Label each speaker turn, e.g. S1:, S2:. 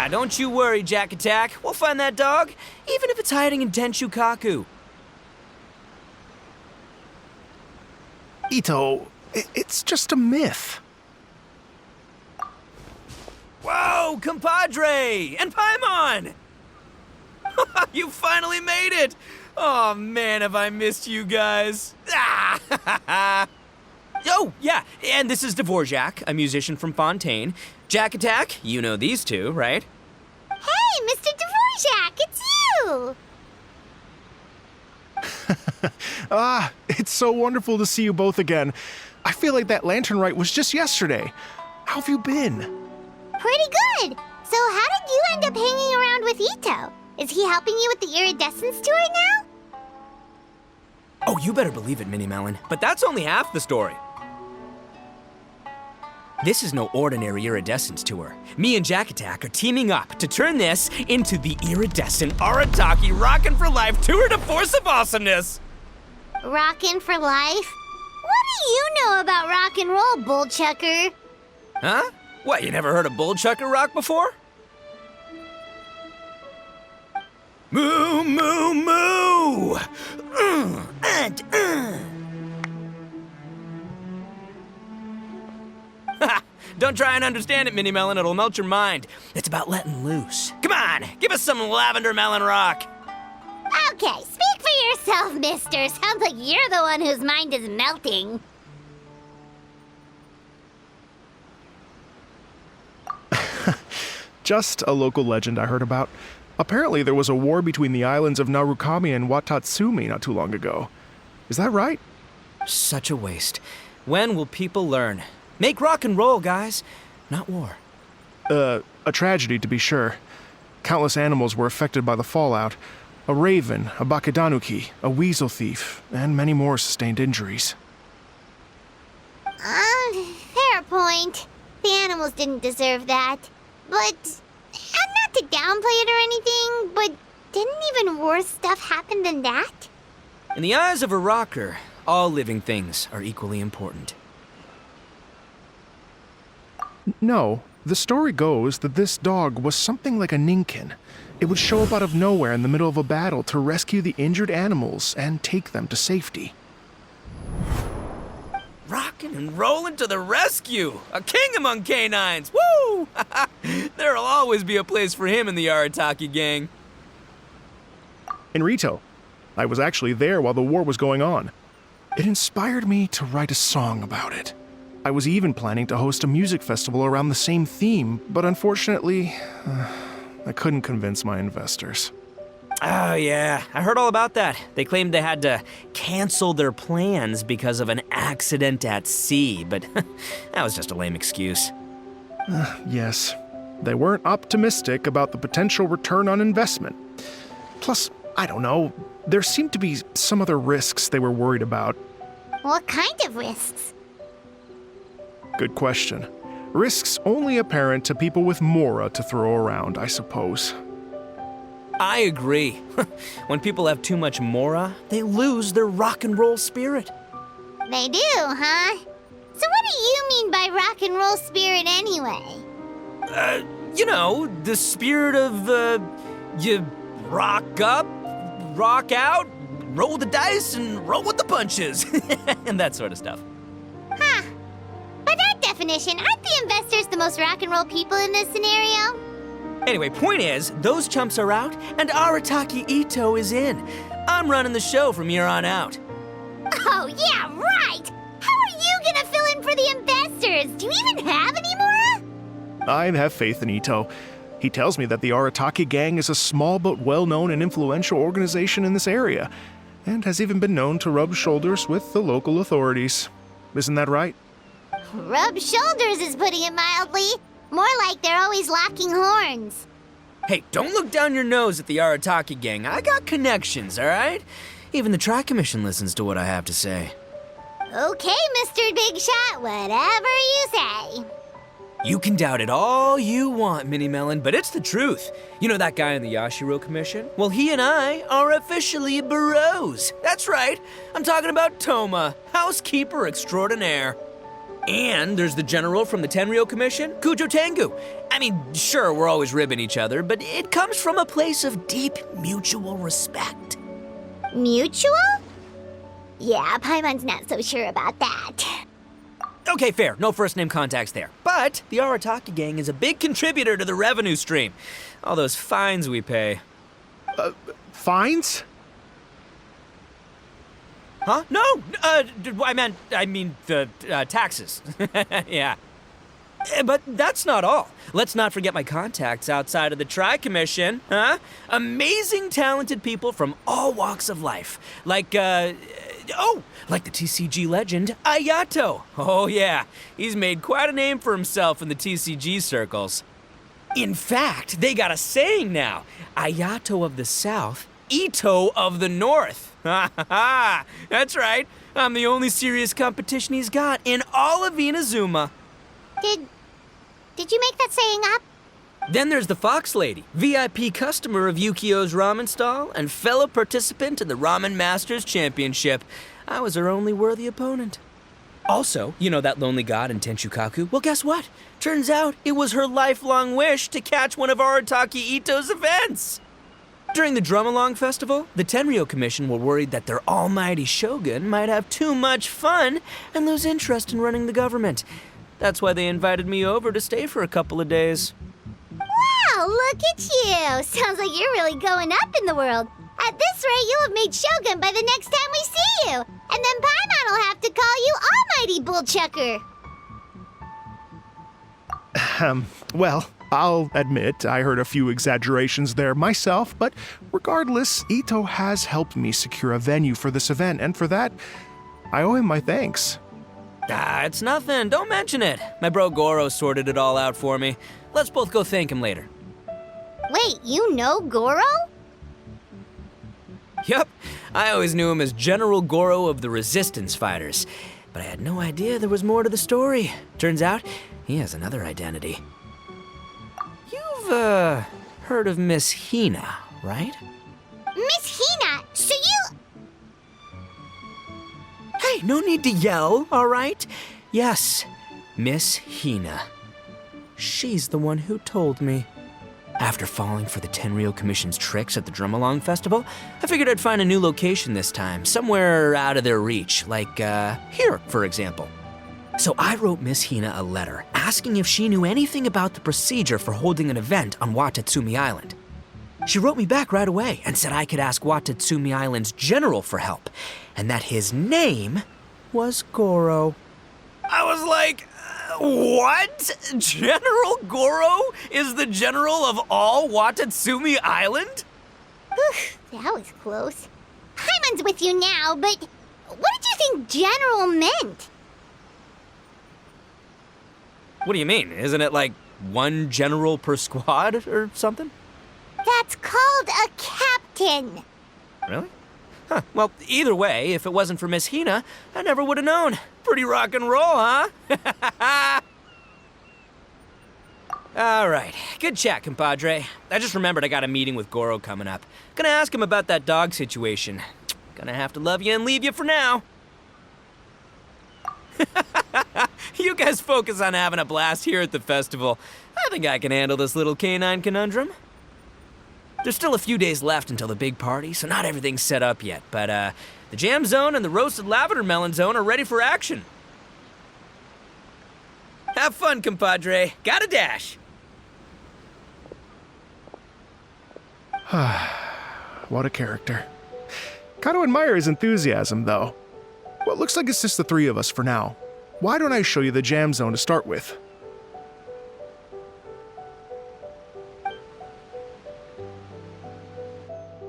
S1: Ah, don't you worry, Jack Attack. We'll find that dog, even if it's hiding in Tenshukaku.
S2: Itto, it's just a myth.
S1: Whoa, compadre! And Paimon! You finally made it! Oh man, have I missed you guys. Ah! Oh, yeah, and this is Dvorak, a musician from Fontaine. Jack Attack, you know these two, right?
S3: Hey, Mr. Dvorak, it's you!
S2: It's so wonderful to see you both again. I feel like that lantern rite was just yesterday. How have you been?
S3: Pretty good. So how did you end up hanging around with Itto? Is he helping you with the iridescence tour now?
S1: Oh, you better believe it, Minnie Melon. But that's only half the story. This is no ordinary iridescence tour. Me and Jack Attack are teaming up to turn this into the iridescent Arataki Rockin' for Life tour de force of awesomeness.
S3: Rockin' for life? What do you know about rock and roll, bull chucker?
S1: Huh? What, you never heard of bull chucker rock before? Moo, moo, moo! Don't try and understand it, Minnie Melon. It'll melt your mind. It's about letting loose. Come on, give us some lavender melon rock.
S3: Okay, speak for yourself, mister. Sounds like you're the one whose mind is melting.
S2: Just a local legend I heard about. Apparently there was a war between the islands of Narukami and Watatsumi not too long ago. Is that right?
S1: Such a waste. When will people learn? Make rock and roll, guys, not war.
S2: A tragedy to be sure. Countless animals were affected by the fallout. A raven, a bakedanuki, a weasel thief, and many more sustained injuries.
S3: Fair point. The animals didn't deserve that. But, not to downplay it or anything, but didn't even worse stuff happen than that?
S1: In the eyes of a rocker, all living things are equally important.
S2: No, the story goes that this dog was something like a ninkin. It would show up out of nowhere in the middle of a battle to rescue the injured animals and take them to safety.
S1: Rockin' and rollin' to the rescue! A king among canines! Woo! There'll always be a place for him in the Arataki gang.
S2: In Rito, I was actually there while the war was going on. It inspired me to write a song about it. I was even planning to host a music festival around the same theme, but unfortunately, I couldn't convince my investors.
S1: Oh yeah, I heard all about that. They claimed they had to cancel their plans because of an accident at sea, but that was just a lame excuse.
S2: Yes, they weren't optimistic about the potential return on investment. Plus, I don't know, there seemed to be some other risks they were worried about.
S3: What kind of risks?
S2: Good question. Risks only apparent to people with mora to throw around, I suppose.
S1: I agree. When people have too much mora, they lose their rock and roll spirit.
S3: They do, huh? So what do you mean by rock and roll spirit anyway?
S1: You know, the spirit of, you rock up, rock out, roll the dice, and roll with the punches. And that sort of stuff.
S3: Huh. By that definition, aren't the investors the most rock and roll people in this scenario?
S1: Anyway, point is, those chumps are out, and Arataki Itto is in. I'm running the show from here on out.
S3: Oh, yeah, right! How are you gonna fill in for the investors? Do you even have any more?
S2: I have faith in Itto. He tells me that the Arataki gang is a small but well-known and influential organization in this area, and has even been known to rub shoulders with the local authorities. Isn't that right?
S3: Rub shoulders is putting it mildly. More like they're always locking horns.
S1: Hey, don't look down your nose at the Arataki gang. I got connections, all right? Even the Tri-Commission listens to what I have to say.
S3: Okay, Mr. Big Shot, whatever you say.
S1: You can doubt it all you want, Minnie Melon, but it's the truth. You know that guy in the Yashiro Commission? Well, he and I are officially bros. That's right. I'm talking about Toma, housekeeper extraordinaire. And there's the general from the Tenryo Commission, Kujo Tengu. I mean, sure, we're always ribbing each other, but it comes from a place of deep mutual respect.
S3: Mutual? Yeah, Paimon's not so sure about that.
S1: Okay, fair. No first-name contacts there. But the Arataki gang is a big contributor to the revenue stream. All those fines we pay.
S2: Fines?
S1: Huh? No! I mean the taxes. Yeah. But that's not all. Let's not forget my contacts outside of the Tri-Commission, huh? Amazing, talented people from all walks of life. Like the TCG legend, Ayato. Oh yeah, he's made quite a name for himself in the TCG circles. In fact, they got a saying now. Ayato of the South, Itto of the North. Ha ha ha! That's right. I'm the only serious competition he's got in all of Inazuma.
S3: Did you make that saying up?
S1: Then there's the Fox Lady, VIP customer of Yukio's ramen stall and fellow participant in the Ramen Masters Championship. I was her only worthy opponent. Also, you know that lonely god in Tenshukaku? Well, guess what? Turns out it was her lifelong wish to catch one of Arataki Itto's events. During the Drum-Along Festival, the Tenryo Commission were worried that their almighty shogun might have too much fun and lose interest in running the government. That's why they invited me over to stay for a couple of days.
S3: Wow, look at you! Sounds like you're really going up in the world. At this rate, you'll have made Shogun by the next time we see you. And then Paimon will have to call you Almighty Bullchucker.
S2: Well, I'll admit I heard a few exaggerations there myself, but regardless, Itto has helped me secure a venue for this event, and for that, I owe him my thanks.
S1: It's nothing. Don't mention it. My bro Goro sorted it all out for me. Let's both go thank him later.
S3: Wait, you know Goro?
S1: Yup. I always knew him as General Goro of the Resistance Fighters. But I had no idea there was more to the story. Turns out, he has another identity. You've, heard of Miss Hina, right?
S3: Miss Hina, so you...
S1: Hey, no need to yell, all right? Yes, Miss Hina. She's the one who told me. After falling for the Tenryo Commission's tricks at the Drum-Along Festival, I figured I'd find a new location this time, somewhere out of their reach, like, here, for example. So I wrote Miss Hina a letter asking if she knew anything about the procedure for holding an event on Watatsumi Island. She wrote me back right away and said I could ask Watatsumi Island's general for help, and that his name was Goro. I was like, what? General Goro is the general of all Watatsumi Island?
S3: Oof, that was close. Paimon's with you now, but what did you think general meant?
S1: What do you mean? Isn't it like one general per squad or something?
S3: That's called a captain.
S1: Really? Huh. Well, either way, if it wasn't for Miss Hina, I never would have known. Pretty rock and roll, huh? All right. Good chat, compadre. I just remembered I got a meeting with Goro coming up. Gonna ask him about that dog situation. Gonna have to love you and leave you for now. You guys focus on having a blast here at the festival. I think I can handle this little canine conundrum. There's still a few days left until the big party, so not everything's set up yet, but the jam zone and the roasted lavender melon zone are ready for action. Have fun, compadre. Gotta dash.
S2: What a character. Gotta admire his enthusiasm, though. Well, it looks like it's just the three of us for now. Why don't I show you the jam zone to start with?